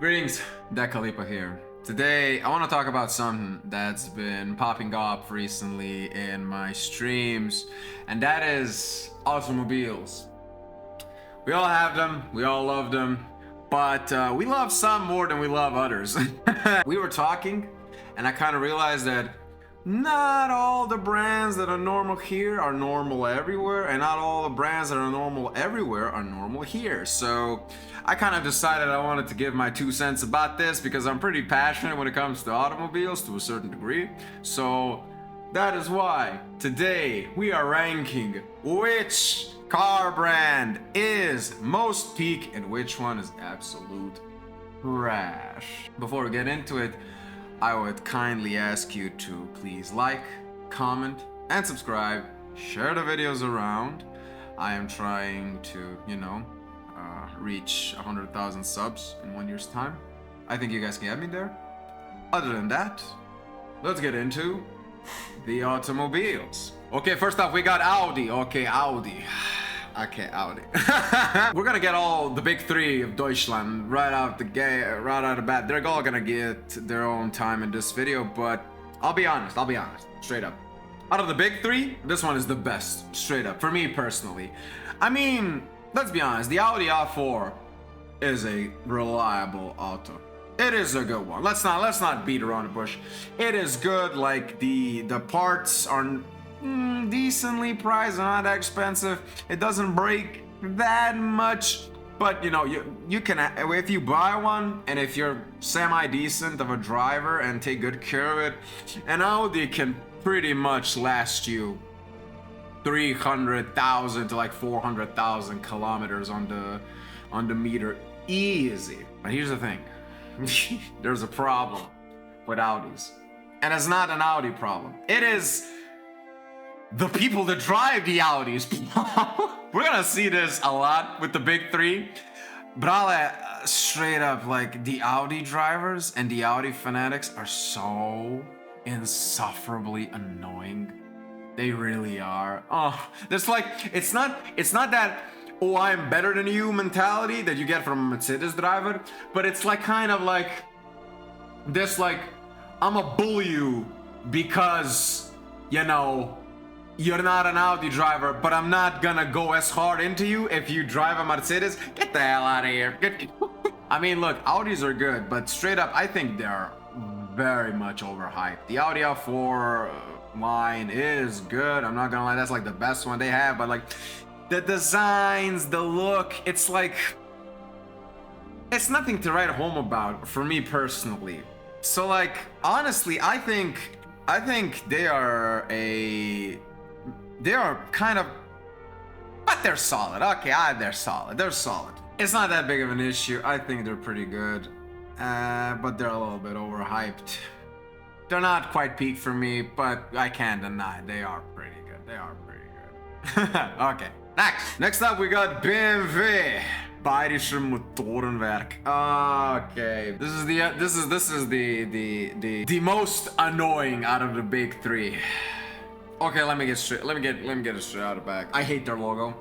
Greetings, Dekalipa here. Today, I want to talk about something that's been popping up recently in my streams, and that is automobiles. We all have them, we all love them, but we love some more than we love others. We were talking, and I kind of realized that not all the brands that are normal here are normal everywhere, and not all the brands that are normal everywhere are normal here. So I kind of decided I wanted to give my 2 cents about this because I'm pretty passionate when it comes to automobiles to a certain degree. So that is why today we are ranking which car brand is most peak and which one is absolute trash. Before we get into it, I would kindly ask you to please like, comment, and subscribe. Share the videos around. I am trying to, reach 100,000 subs in 1 year's time. I think you guys can get me there. Other than that, let's get into the automobiles. Okay, first off, we got Audi. Okay, Audi. We're gonna get all the big three of Deutschland right out the bat. They're all gonna get their own time in this video, but I'll be honest, straight up. Out of the big three, this one is the best, straight up, for me personally. I mean, let's be honest, the Audi A4 is a reliable auto. It is a good one. Let's not beat around the bush. It is good. Like the parts are decently priced, not that expensive. It doesn't break that much, but you can, if you buy one and if you're semi-decent of a driver and take good care of it, an Audi can pretty much last you 300,000 to like 400,000 kilometers on the meter easy. But here's the thing. There's a problem with Audis, and it's not an Audi problem. It is the people that drive the Audis. We're gonna see this a lot with the big three, but I'll straight up, like, the Audi drivers and the Audi fanatics are so insufferably annoying. They really are. Oh, there's like, it's not that, oh, I'm better than you mentality that you get from a Mercedes driver, but it's like kind of like this, like, I'm a bully you because, you're not an Audi driver, but I'm not gonna go as hard into you if you drive a Mercedes. Get the hell out of here. I mean, look, Audis are good, but straight up, I think they're very much overhyped. The Audi A4 line is good. I'm not gonna lie, that's like the best one they have, but like the designs, the look, it's like, it's nothing to write home about for me personally. So like, honestly, I think they are kind of, but they're solid. Okay, they're solid. It's not that big of an issue. I think they're pretty good, but they're a little bit overhyped. They're not quite peak for me, but I can't deny they are pretty good. Okay, next up we got BMW. Bayerische Motorenwerk. Okay, this is the most annoying out of the big three. Okay, let me get it straight out of the back. I hate their logo.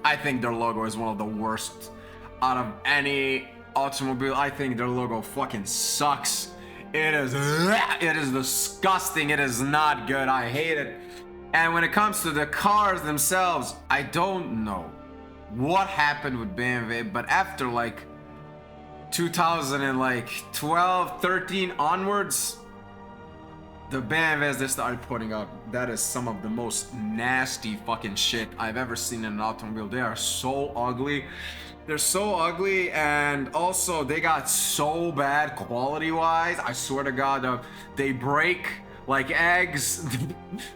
I think their logo is one of the worst out of any automobile. I think their logo fucking sucks. It is disgusting. It is not good. I hate it. And when it comes to the cars themselves, I don't know what happened with BMW, but after like 2012, 13 onwards, the BMWs they started putting up, that is some of the most nasty fucking shit I've ever seen in an automobile. They are so ugly. They're so ugly, and also they got so bad quality-wise. I swear to God, they break like eggs.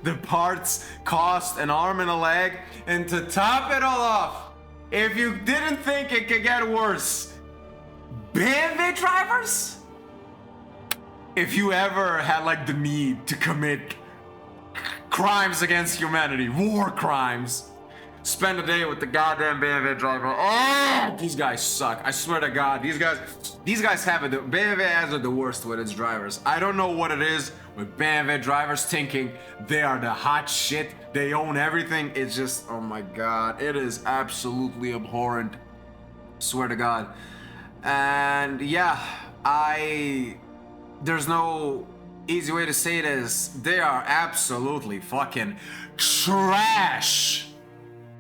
The parts cost an arm and a leg. And to top it all off, if you didn't think it could get worse, BMW drivers, if you ever had like the need to commit crimes against humanity, war crimes, spend a day with the goddamn BMW driver. Oh, these guys suck. I swear to God, these guys have it. BMW has it the worst with its drivers. I don't know what it is with BMW drivers thinking they are the hot shit. They own everything. It's just, oh my God, it is absolutely abhorrent. Swear to God. And yeah, there's no easy way to say this. They are absolutely fucking trash.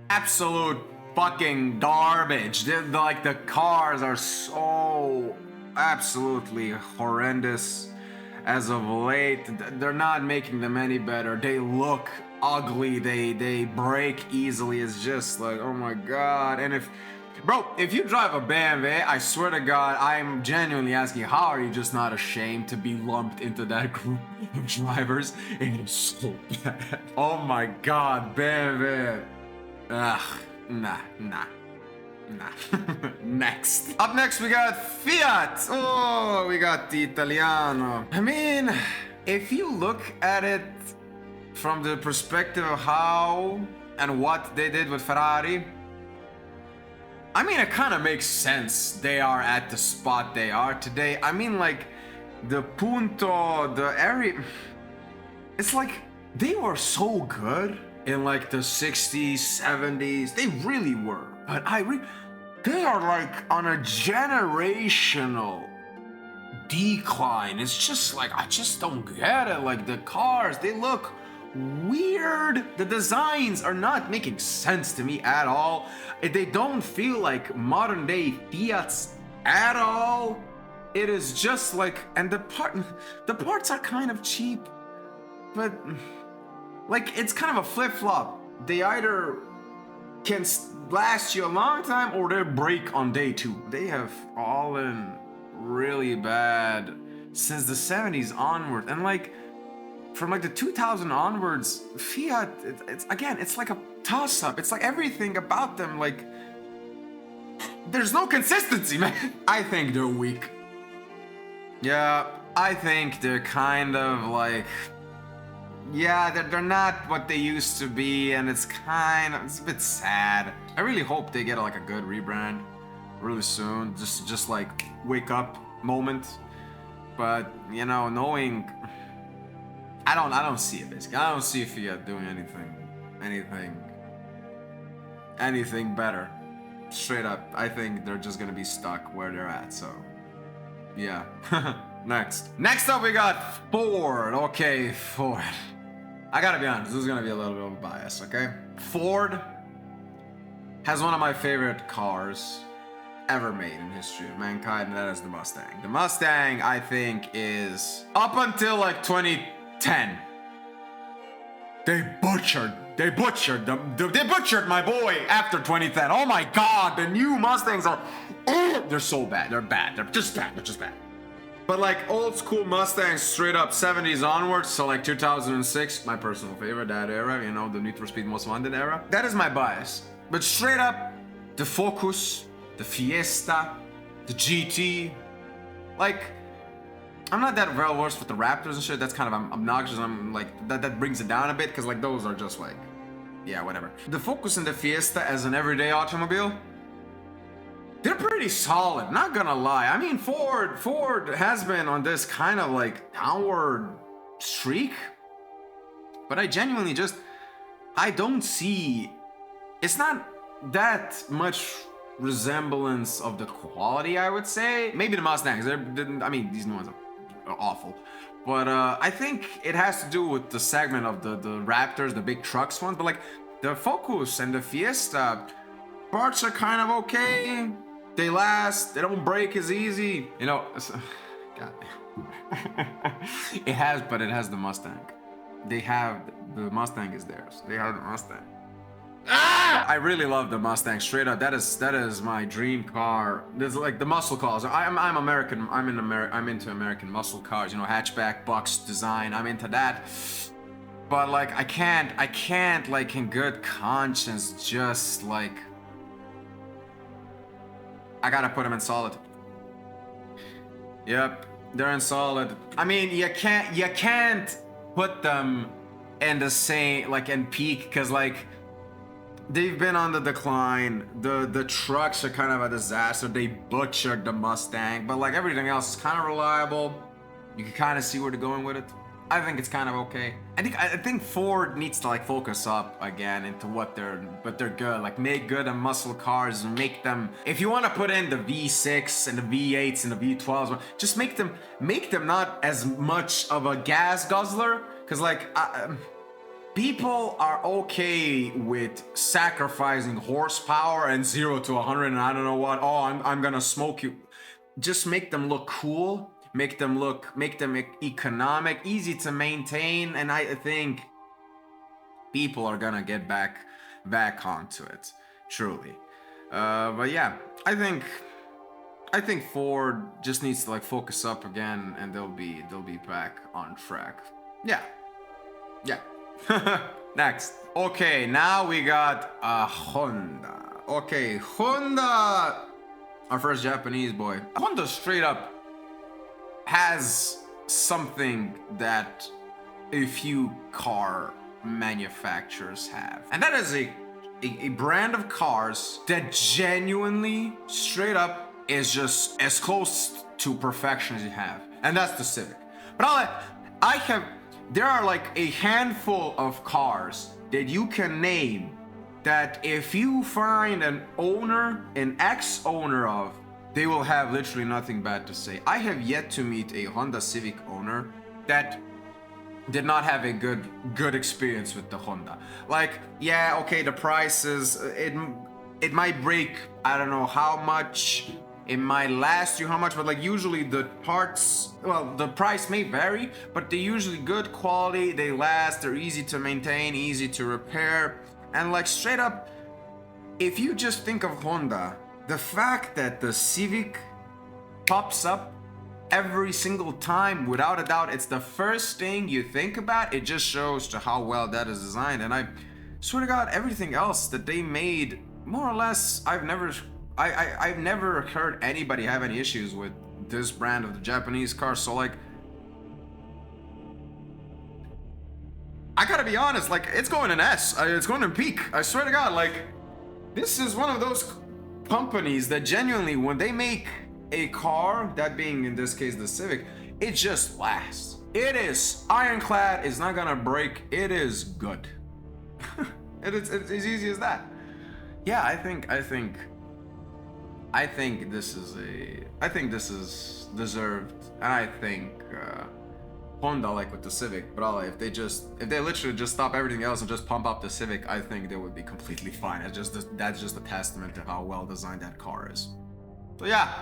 Absolute fucking garbage. Like the cars are so absolutely horrendous as of late. They're not making them any better. They look ugly. They break easily. It's just like, oh my god. And if you drive a BMW, I swear to God, I'm genuinely asking, how are you just not ashamed to be lumped into that group of drivers? It is so bad. Oh my God, BMW. Ugh, nah. Next. Up next, we got Fiat. Oh, we got the Italiano. I mean, if you look at it from the perspective of how and what they did with Ferrari, I mean, it kind of makes sense. They are at the spot they are today. I mean, like, the Punto, the area, it's like they were so good in like the 60s, 70s. They really were. But they are like on a generational decline. It's just like, I just don't get it. Like the cars, they look weird. The designs are not making sense to me at all. They don't feel like modern day Fiats at all. It is just like, and the parts are kind of cheap, but like it's kind of a flip-flop. They either can last you a long time or they break on day two. They have fallen really bad since the 70s onward, and like from like the 2000 onwards, Fiat, it's like a toss-up. It's like everything about them, like, there's no consistency, man. I think they're weak. Yeah, I think they're kind of like, yeah, they're not what they used to be, and it's a bit sad. I really hope they get like a good rebrand really soon, just like wake up moment. But you know, knowing, I don't see it basically. I don't see Fiat doing anything better. Straight up, I think they're just gonna be stuck where they're at. So, yeah. Next up, we got Ford. Okay, Ford. I gotta be honest, this is gonna be a little bit of a bias, okay? Ford has one of my favorite cars ever made in history of mankind, and that is the Mustang. The Mustang, I think, is up until like 2010. They butchered my boy after 2010. Oh my God, the new Mustangs are, they're so bad. They're bad. They're just bad. But like old school Mustangs, straight up 70s onwards, so like 2006, my personal favorite, that era, you know, the Need for Speed Most Wanted era. That is my bias. But straight up, the Focus, the Fiesta, the GT, like, I'm not that well versed with the Raptors and shit. That's kind of obnoxious. I'm like, that brings it down a bit, because like those are just like, yeah, whatever. The Focus and the Fiesta as an everyday automobile, they're pretty solid, not gonna lie. I mean, Ford has been on this kind of like downward streak, but I genuinely I don't see, it's not that much resemblance of the quality, I would say. Maybe the Mustangs, I mean, these new ones are awful. But I think it has to do with the segment of the Raptors, the big trucks ones. But like the Focus and the Fiesta, parts are kind of okay. They last, they don't break as easy. You know, God. It has the Mustang. The Mustang is theirs. They have the Mustang. I really love the Mustang, straight up. That is my dream car. There's like the muscle cars. I'm American. I'm into American muscle cars. You know, hatchback, box design. I'm into that. But like, I can't like in good conscience just like, I gotta put them in solid. Yep, they're in solid. I mean, you can't put them in the same, like in peak, because like they've been on the decline. The trucks are kind of a disaster. They butchered the Mustang, but like everything else is kind of reliable. You can kind of see where they're going with it. I think it's kind of okay. I think Ford needs to like focus up again into what they're good. Like make good and muscle cars and make them. If you want to put in the V6 and the V8s and the V12s, just make them not as much of a gas guzzler. Cause like people are okay with sacrificing horsepower and 0 to 100 and I don't know what. Oh, I'm gonna smoke you. Just make them look cool. Make them economic, easy to maintain, and I think people are gonna get back onto it, truly. But yeah, I think Ford just needs to like focus up again, and they'll be back on track. Yeah. Next. Okay, now we got a Honda. Okay, Honda, our first Japanese boy. Honda straight up has something that a few car manufacturers have. And that is a brand of cars that genuinely, straight up, is just as close to perfection as you have. And that's the Civic. But there are like a handful of cars that you can name that if you find an ex-owner of, they will have literally nothing bad to say. I have yet to meet a Honda Civic owner that did not have a good experience with the Honda. Like, yeah, okay, the prices, it might break, I don't know how much, it might last you how much, but like usually the parts, well, the price may vary, but they're usually good quality, they last, they're easy to maintain, easy to repair, and like straight up, if you just think of Honda, the fact that the Civic pops up every single time, without a doubt, it's the first thing you think about, it just shows to how well that is designed. And I swear to God, everything else that they made, more or less, I've never heard anybody have any issues with this brand of the Japanese car. So like, I gotta be honest, like it's going in S, it's going in peak. I swear to God, like this is one of those companies that genuinely, when they make a car, that being in this case the Civic, it just lasts. It is ironclad, it's not gonna break, it is good. It's as easy as that. Yeah, I think this is deserved, and I think Honda, like with the Civic, but if they literally just stop everything else and just pump up the Civic, I think they would be completely fine. That's just a testament to how well designed that car is. So yeah,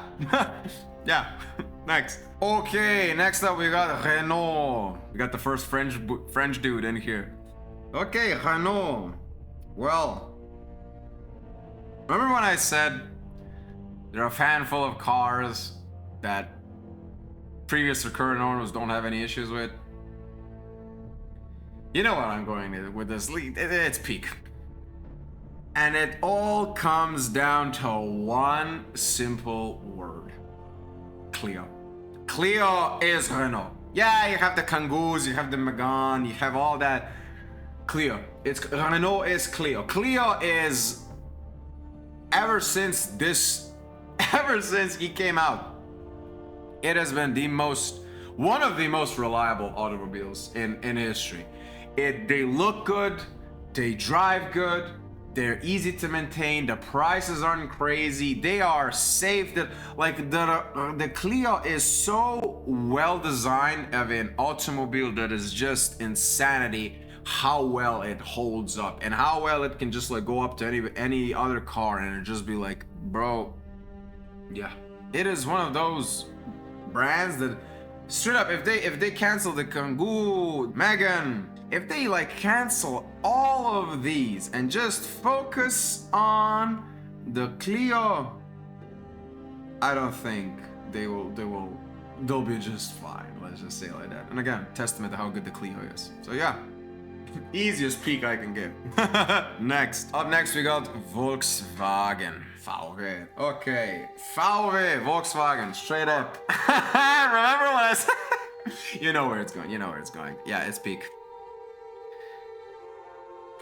yeah. Next. Okay, next up we got Renault. We got the first French dude in here. Okay, Renault. Well, remember when I said there are a handful of cars that previous or current owners don't have any issues with? You know what I'm going to with this lead. It's peak. And it all comes down to one simple word. Clio. Clio is Renault. Yeah, you have the Kangoos, you have the Megane, you have all that. Clio. Renault is Clio. Clio is, ever since he came out, it has been one of the most reliable automobiles in history. They look good, they drive good, they're easy to maintain, the prices aren't crazy, they are safe. The Clio is so well designed of an automobile that is just insanity how well it holds up and how well it can just like go up to any other car and it just be like, bro, yeah. It is one of those brands that straight up, if they cancel the Kangoo, Megane, if they like cancel all of these and just focus on the Clio, I don't think they'll be just fine. Let's just say it like that. And again, testament to how good the Clio is. So yeah, easiest peak I can get. Up next we got Volkswagen. VW. Okay, VW, Volkswagen, straight up. Remember when I said? You know where it's going. Yeah, it's peak.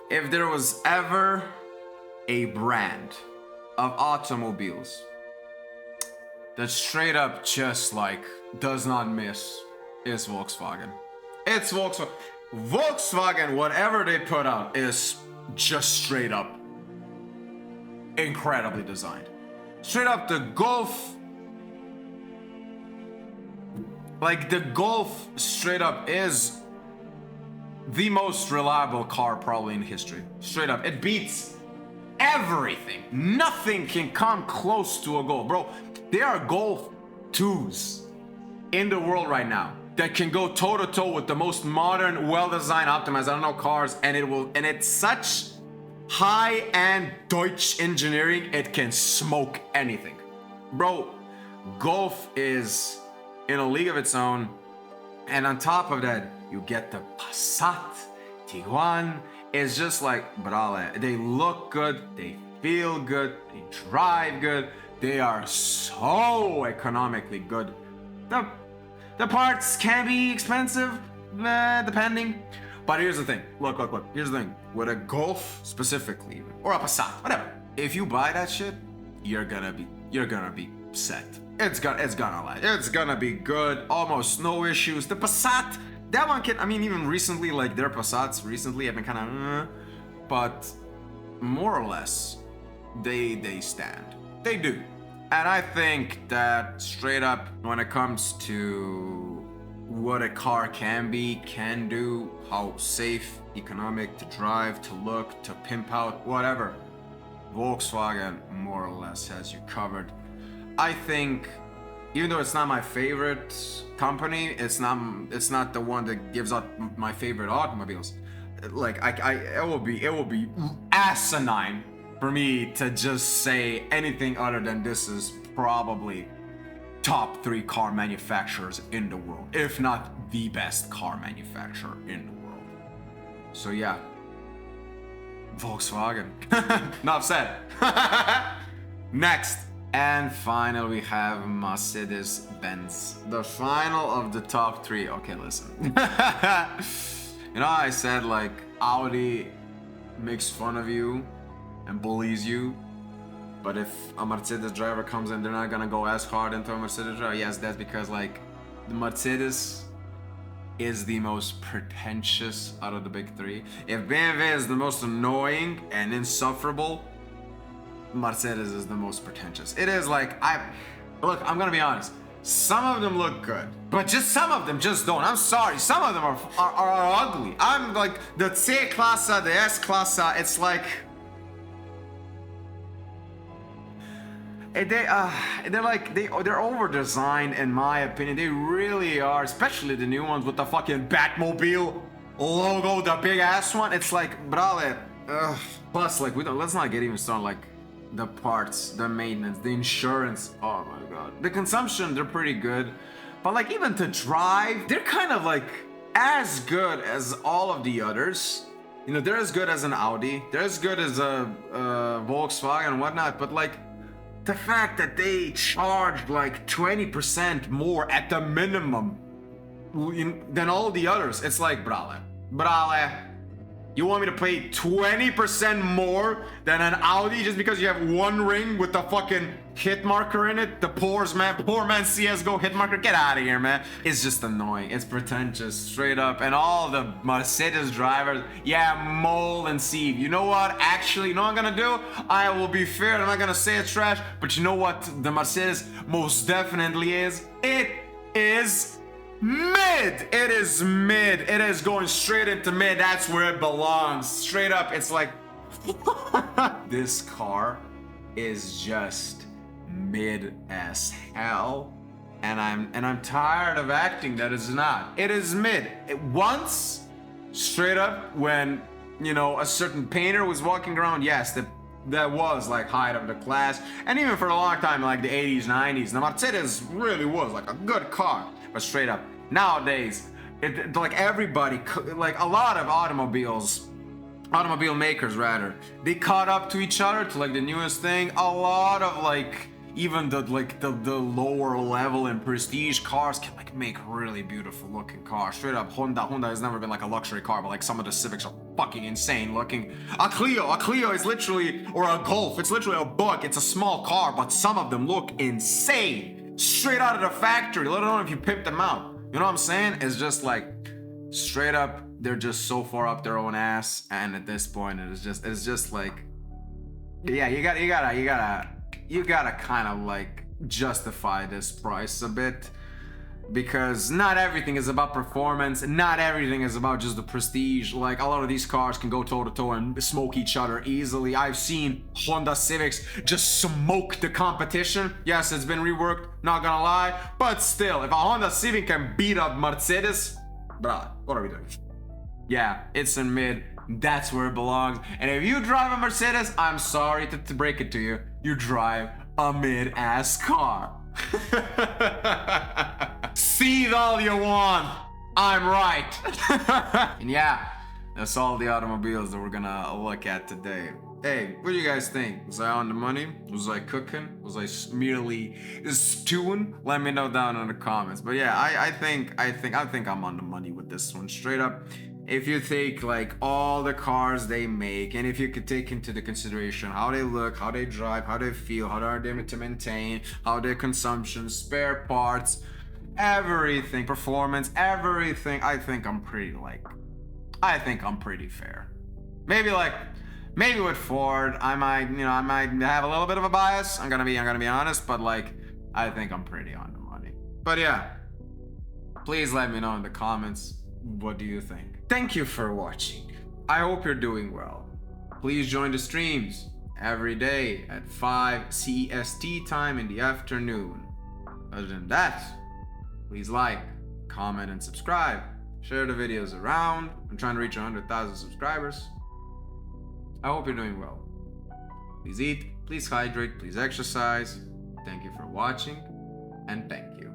If there was ever a brand of automobiles that straight up just like does not miss, is Volkswagen. It's Volkswagen. Volkswagen, whatever they put out is just straight up incredibly designed. Straight up, the Golf, like the Golf straight up is the most reliable car probably in history. Straight up, it beats everything. Nothing can come close to a Golf. Bro, there are Golf 2s in the world right now that can go toe to toe with the most modern, well-designed, optimized, I don't know, cars, and it's such high-end Deutsch engineering, it can smoke anything. Bro, Golf is in a league of its own, and on top of that, you get the Passat, Tiguan. It's just like, brale, they look good, they feel good, they drive good, they are so economically good. The parts can be expensive, depending. But here's the thing. Look. Here's the thing. With a Golf specifically, or a Passat, whatever. If you buy that shit, you're gonna be set. It's gonna be good. Almost no issues. The Passat, that one can. I mean, even recently, like their Passats recently have been kind of, but more or less, they stand. They do. And I think that straight up, when it comes to what a car can do, how safe, economic to drive, to look, to pimp out, whatever, Volkswagen more or less has you covered. I think, even though it's not my favorite company, it's not the one that gives out my favorite automobiles. Like it will be asinine for me to just say anything other than this is probably top 3 car manufacturers in the world, if not the best car manufacturer in the world. So yeah, Volkswagen. Enough said. Next, and finally we have Mercedes-Benz, the final of the top 3. Okay, listen. You know, I said like Audi makes fun of you and bullies you, but if a Mercedes driver comes in, they're not gonna go as hard into a Mercedes driver. Yes, that's because like the Mercedes is the most pretentious out of the big 3. If BMW is the most annoying and insufferable, Mercedes is the most pretentious. It is like, look, I'm gonna be honest. Some of them look good, but just some of them just don't. I'm sorry, some of them are ugly. I'm like the C-Klasse, the S-Klasse, it's like, they're over designed in my opinion. They really are, especially the new ones with the fucking Batmobile logo, the big ass one. It's like, brale. Plus, like, let's not get even started. Like, the parts, the maintenance, the insurance. Oh my god. The consumption, they're pretty good, but like even to drive, they're kind of like as good as all of the others. You know, they're as good as an Audi. They're as good as a Volkswagen and whatnot. But like, the fact that they charged like 20% more at the minimum than all the others, it's like, brale, you want me to pay 20% more than an Audi just because you have one ring with the fucking hit marker in it? The poor man CSGO hit marker? Get out of here, man. It's just annoying. It's pretentious, straight up. And all the Mercedes drivers, yeah, mold and sieve. You know what? Actually, you know what I'm gonna do? I will be fair. I'm not gonna say it's trash, but you know what the Mercedes most definitely is? It is mid. It is mid. It is going straight into mid. That's where it belongs. Straight up. It's like this car is just mid as hell, and I'm tired of acting that it's not. It is mid. Once, straight up, when you know a certain painter was walking around, yes, that was like height of the class, and even for a long time, like the 80s, 90s, the Mercedes really was like a good car. But straight up, nowadays, like everybody, like a lot of automobile makers rather, they caught up to each other to like the newest thing. A lot of like even the lower level and prestige cars can like make really beautiful looking cars. Straight up, Honda has never been like a luxury car, but like some of the Civics are fucking insane looking. A Clio is literally, or a Golf, it's literally a bug. It's a small car, but some of them look insane. Straight out of the factory, let alone if you pimp them out. You know what I'm saying? It's just like, Straight up, they're just so far up their own ass, and at this point, it's just like, yeah, you gotta kind of like justify this price a bit, because not everything is about performance, and not everything is about just the prestige. Like, a lot of these cars can go toe to toe and smoke each other easily. I've seen Honda Civics just smoke the competition. Yes, it's been reworked, not gonna lie, but still, if a Honda Civic can beat up Mercedes, bruh, what are we doing? Yeah, it's in mid. That's where it belongs. And if you drive a Mercedes, I'm sorry to break it to you, you drive a mid-ass car. Seethe all you want, I'm right. And yeah, that's all the automobiles that we're gonna look at today. Hey, what do you guys think? Was I on the money? Was I cooking? Was I merely stewing? Let me know down in the comments. But yeah, I think I'm on the money with this one. Straight up, if you take like all the cars they make, and if you could take into the consideration how they look, how they drive, how they feel, how they're to maintain, how their consumption, spare parts, everything, performance, everything, I think I'm pretty fair. Maybe with Ford, I might have a little bit of a bias. I'm gonna be honest, but like, I think I'm pretty on the money. But yeah, please let me know in the comments, what do you think? Thank you for watching. I hope you're doing well. Please join the streams every day at 5 CEST time in the afternoon. Other than that, please like, comment, and subscribe. Share the videos around. I'm trying to reach 100,000 subscribers. I hope you're doing well. Please eat, please hydrate, please exercise. Thank you for watching, and thank you.